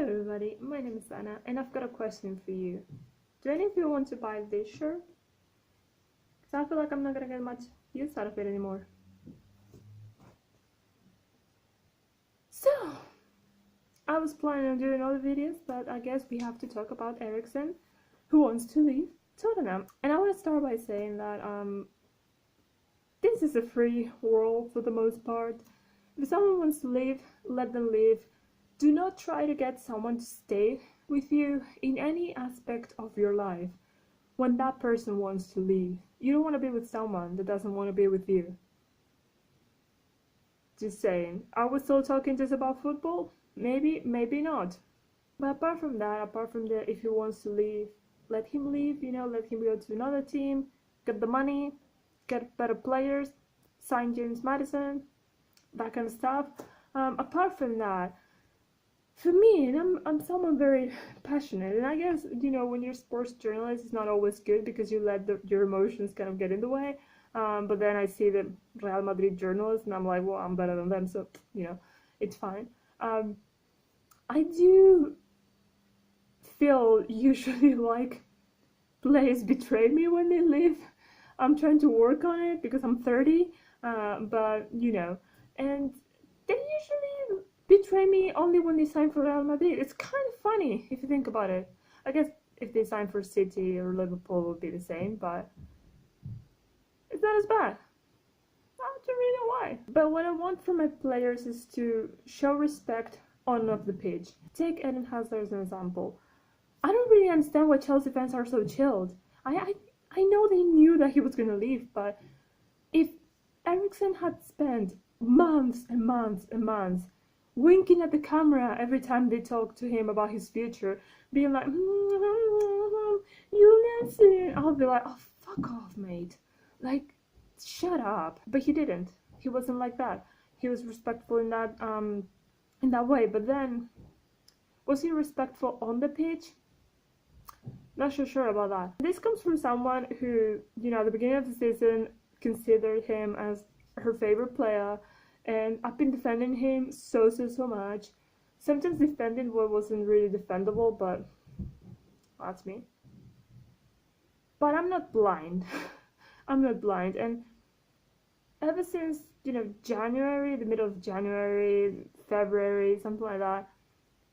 everybody, my name is Ana and I've got a question for you. Do any of you want to buy this shirt? Because I feel like I'm not gonna get much use out of it anymore. So, I was planning on doing other videos, but I guess we have to talk about Eriksen, who wants to leave Tottenham. And I want to start by saying that this is a free world for the most part. If someone wants to leave, let them leave. Do not try to get someone to stay with you in any aspect of your life when that person wants to leave. You don't want to be with someone that doesn't want to be with you. Just saying. Are we still talking just about football? Maybe, maybe not. But apart from that, if he wants to leave, let him leave, let him go to another team, get the money, get better players, sign James Maddison, that kind of stuff. Apart from that, for me, and I'm someone very passionate, and I guess, when you're a sports journalist, it's not always good because you let your emotions kind of get in the way. But then I see the Real Madrid journalists, and I'm like, well, I'm better than them, so, it's fine. I do feel usually like players betray me when they leave. I'm trying to work on it because I'm 30, but, and they usually betray me only when they sign for Real Madrid. It's kind of funny if you think about it. I guess if they sign for City or Liverpool, it would be the same, but it's not as bad. I don't really know why. But what I want from my players is to show respect on and off the pitch. Take Eden Hazard as an example. I don't really understand why Chelsea fans are so chilled. I know they knew that he was going to leave, but if Eriksen had spent months and months and months winking at the camera every time they talk to him about his future, being like, you listen, I'll be like, oh, fuck off, mate. Like, shut up. But he didn't. He wasn't like that. He was respectful in that way. But then, was he respectful on the pitch? Not so sure about that. This comes from someone who, at the beginning of the season, considered him as her favorite player, and I've been defending him so much. Sometimes defending what wasn't really defendable, but that's me. But I'm not blind. I'm not blind, and ever since, January, the middle of January, February, something like that,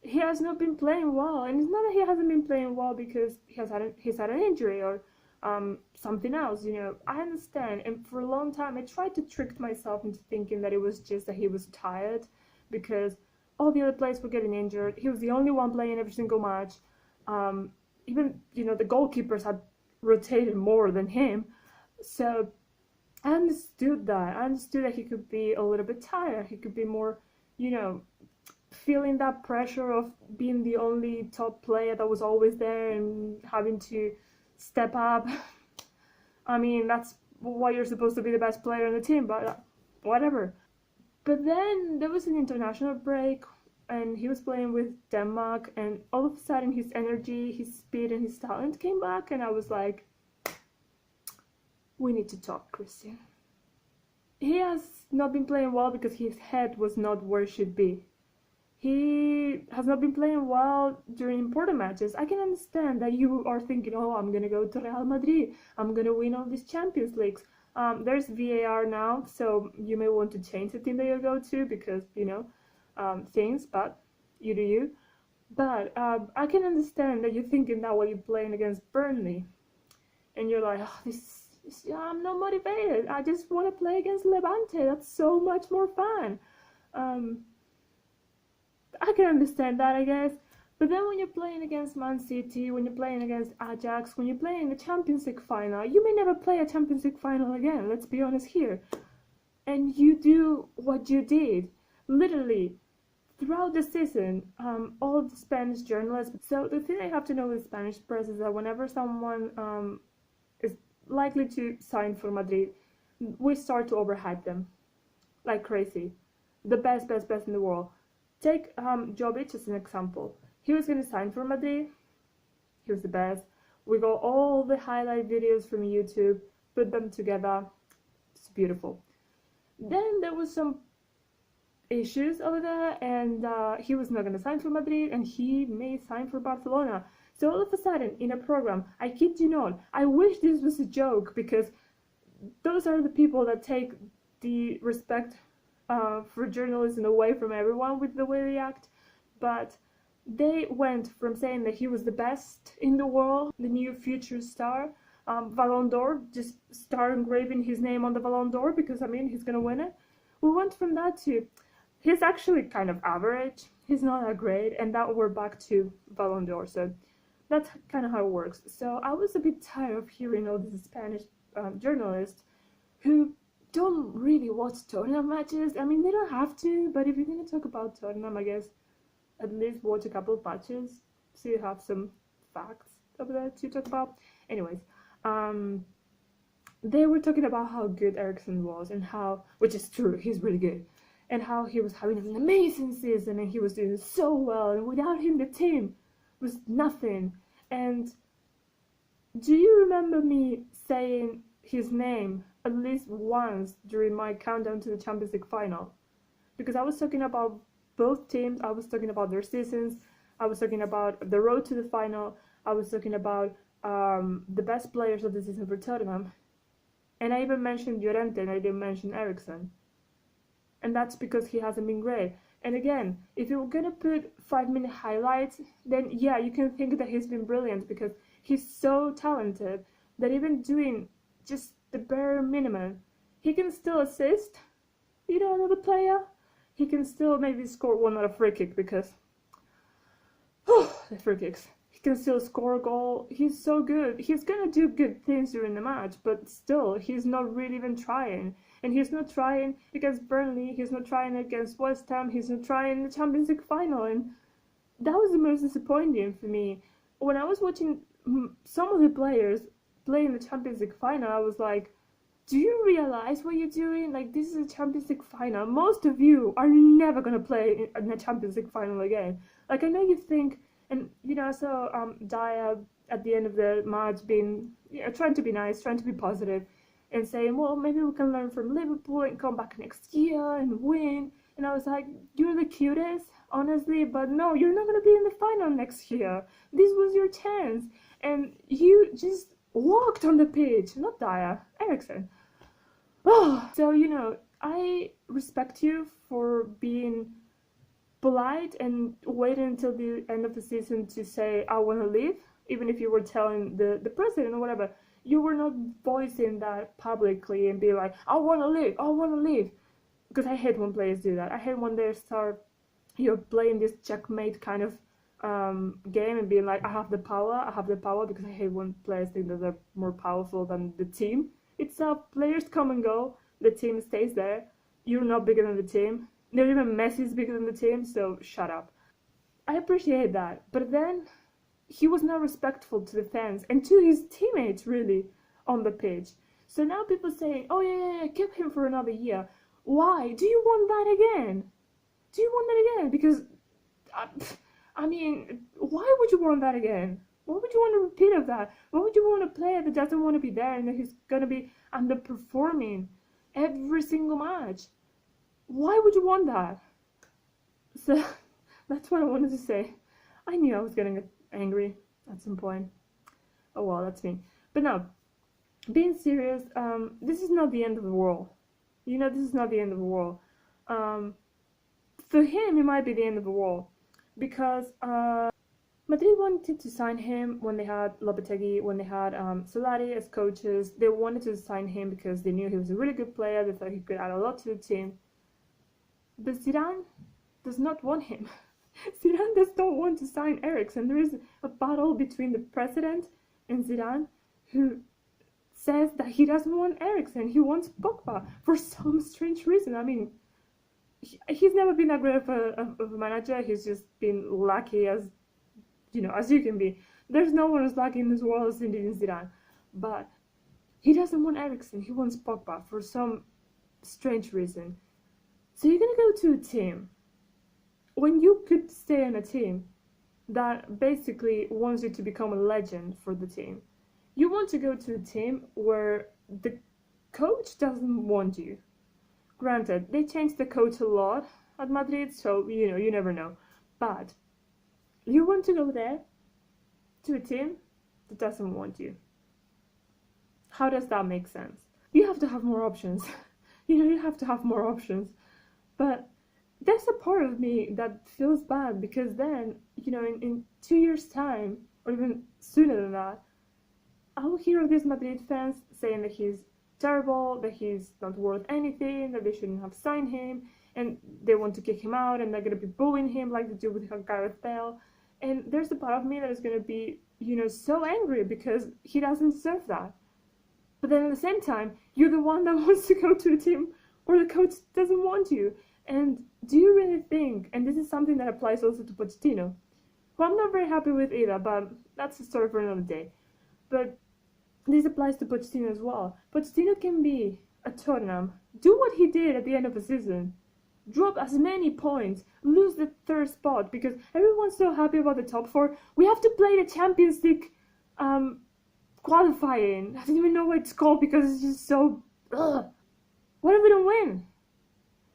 he has not been playing well. And it's not that he hasn't been playing well because he's had an injury or something else, I understand. And for a long time I tried to trick myself into thinking that it was just that he was tired because all the other players were getting injured. He was the only one playing every single match. Even, the goalkeepers had rotated more than him. So I understood that. I understood that he could be a little bit tired. He could be more, feeling that pressure of being the only top player that was always there and having to step up. I mean, that's why you're supposed to be the best player on the team, but whatever. But then there was an international break and he was playing with Denmark, and all of a sudden his energy, his speed and his talent came back, and I was like, we need to talk, Christian. He has not been playing well because his head was not where it should be. He has not been playing well during important matches. I can understand that you are thinking, oh, I'm going to go to Real Madrid. I'm going to win all these Champions Leagues. There's VAR now, so you may want to change the team that you go to because, things, but you do you. But I can understand that you're thinking that while you're playing against Burnley. And you're like, oh, I'm not motivated. I just want to play against Levante. That's so much more fun. I can understand that, I guess. But then when you're playing against Man City, when you're playing against Ajax, when you're playing a Champions League final, you may never play a Champions League final again, let's be honest here. And you do what you did, literally, throughout the season, all of the Spanish journalists. So the thing I have to know with Spanish press is that whenever someone is likely to sign for Madrid, we start to overhype them like crazy. The best in the world. Take Jovic as an example. He was going to sign for Madrid. He was the best. We got all the highlight videos from YouTube, put them together. It's beautiful. Then there was some issues over there, and he was not going to sign for Madrid, and he may sign for Barcelona. So all of a sudden, in a program, I kid you not, I wish this was a joke, because those are the people that take the respect for journalism away from everyone with the way they act. But they went from saying that he was the best in the world, the new future star, Ballon d'Or, just star engraving his name on the Ballon d'Or, because I mean he's gonna win it. We went from that to he's actually kind of average, he's not that great, and that we're back to Ballon d'Or. So that's kind of how it works. So I was a bit tired of hearing all these Spanish journalists who don't really watch Tottenham matches. I mean, they don't have to, but if you're going to talk about Tottenham, I guess at least watch a couple of matches so you have some facts over there to talk about. Anyways, they were talking about how good Eriksen was, and how, which is true, he's really good, and how he was having an amazing season and he was doing so well, and without him the team was nothing. And do you remember me saying his name at least once during my countdown to the Champions League final? Because I was talking about both teams, I was talking about their seasons, I was talking about the road to the final, I was talking about the best players of the season for Tottenham, and I even mentioned Llorente and I didn't mention Eriksen. And that's because he hasn't been great. And again, if you're gonna put 5-minute highlights, then yeah, you can think that he's been brilliant, because he's so talented that even doing just the bare minimum, he can still assist, another player. He can still maybe score one on a free kick, because the free kicks. He can still score a goal. He's so good. He's gonna do good things during the match, but still, he's not really even trying. And he's not trying against Burnley, he's not trying against West Ham, he's not trying in the Champions League final. And that was the most disappointing for me. When I was watching some of the players play in the Champions League final, I was like, do you realize what you're doing? Like, this is a Champions League final. Most of you are never going to play in a Champions League final again. Like, I know you think, and, I saw Daya at the end of the match being, trying to be nice, trying to be positive, and saying, well, maybe we can learn from Liverpool and come back next year and win. And I was like, you're the cutest, honestly, but no, you're not going to be in the final next year. This was your chance. And you just walked on the pitch. Not Daya, Eriksen. Oh, so, I respect you for being polite and waiting until the end of the season to say, I want to leave, even if you were telling the president or whatever. You were not voicing that publicly and be like, I want to leave. Because I hate when players do that. I hate when they start, playing this checkmate kind of game and being like, I have the power, because I hate when players think that they're more powerful than the team. It's players come and go, the team stays there. You're not bigger than the team. Not even Messi's bigger than the team, so shut up. I appreciate that, but then he was not respectful to the fans and to his teammates, really, on the pitch. So now people saying, oh yeah, keep him for another year. Why? Do you want that again? Because, I mean, why would you want that again? Why would you want a repeat of that? Why would you want a player that doesn't want to be there and that he's going to be underperforming every single match? Why would you want that? So, that's what I wanted to say. I knew I was getting angry at some point. Oh well, that's me. But no, being serious, this is not the end of the world. This is not the end of the world. For him, it might be the end of the world, because Madrid wanted to sign him when they had Lopetegui, when they had Solari as coaches. They wanted to sign him because they knew he was a really good player. They thought he could add a lot to the team. But Zidane does not want him. Zidane does not want to sign Eriksen. There is a battle between the president and Zidane, who says that he doesn't want Eriksen. He wants Pogba for some strange reason. I mean, he's never been that great of a manager. He's just been lucky as you can be. There's no one as lucky in this world as Zinedine Zidane. But he doesn't want Eriksen. He wants Pogba for some strange reason. So you're gonna go to a team when you could stay on a team that basically wants you to become a legend for the team. You want to go to a team where the coach doesn't want you. Granted, they changed the coach a lot at Madrid, so you never know. But you want to go there to a team that doesn't want you. How does that make sense? You have to have more options. You have to have more options. But there's a part of me that feels bad because then, in 2 years' time, or even sooner than that, I will hear of these Madrid fans saying that he's terrible, that he's not worth anything, that they shouldn't have signed him, and they want to kick him out, and they're going to be booing him like they do with Gareth Bale. And there's a part of me that is going to be, so angry because he doesn't deserve that. But then at the same time, you're the one that wants to go to a team where the coach doesn't want you. And do you really think, and this is something that applies also to Pochettino, who I'm not very happy with either, but that's a story for another day. But this applies to Pochettino as well. Pochettino can be at Tottenham, do what he did at the end of the season, drop as many points, lose the third spot because everyone's so happy about the top four. We have to play the Champions League qualifying. I don't even know what it's called because it's just so. Ugh. What if we don't win?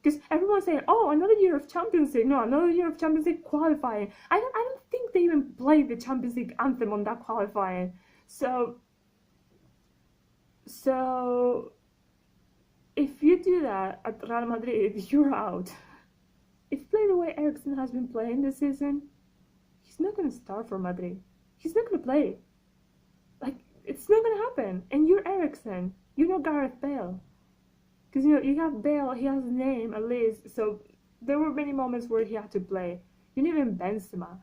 Because everyone's saying, oh, another year of Champions League. No, another year of Champions League qualifying. I don't think they even played the Champions League anthem on that qualifying. So if you do that at Real Madrid, you're out. If you play the way Eriksen has been playing this season, he's not going to start for Madrid. He's not going to play. It's not going to happen. And you're Eriksen. You're not Gareth Bale. Because, you have Bale, he has a name, at least. So there were many moments where he had to play. You're not even Benzema.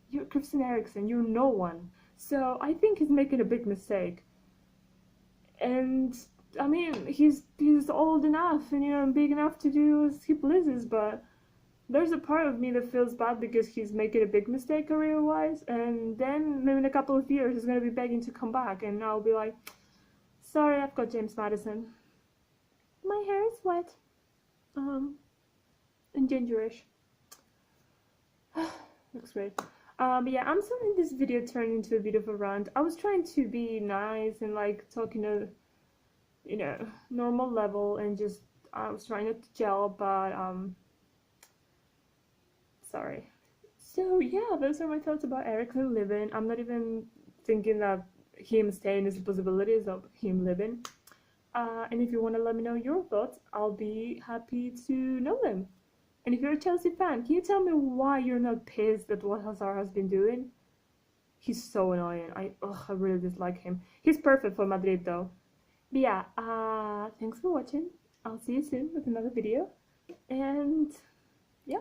You're Christian Eriksen. You're no one. So I think he's making a big mistake. And, I mean, he's old enough and, big enough to do as he pleases. But there's a part of me that feels bad because he's making a big mistake career-wise. And then maybe in a couple of years he's going to be begging to come back. And I'll be like, sorry, I've got James Maddison. My hair is wet. And gingerish. Looks great. But yeah, I'm sorry this video turned into a bit of a rant. I was trying to be nice and talking to, normal level and just, I was trying not to gel, but, sorry. So yeah, those are my thoughts about Eriksen living. I'm not even thinking that him staying is a possibility of him living. And if you want to let me know your thoughts, I'll be happy to know them. And if you're a Chelsea fan, can you tell me why you're not pissed at what Hazard has been doing? He's so annoying. I really dislike him. He's perfect for Madrid though. But yeah, thanks for watching. I'll see you soon with another video. And yeah.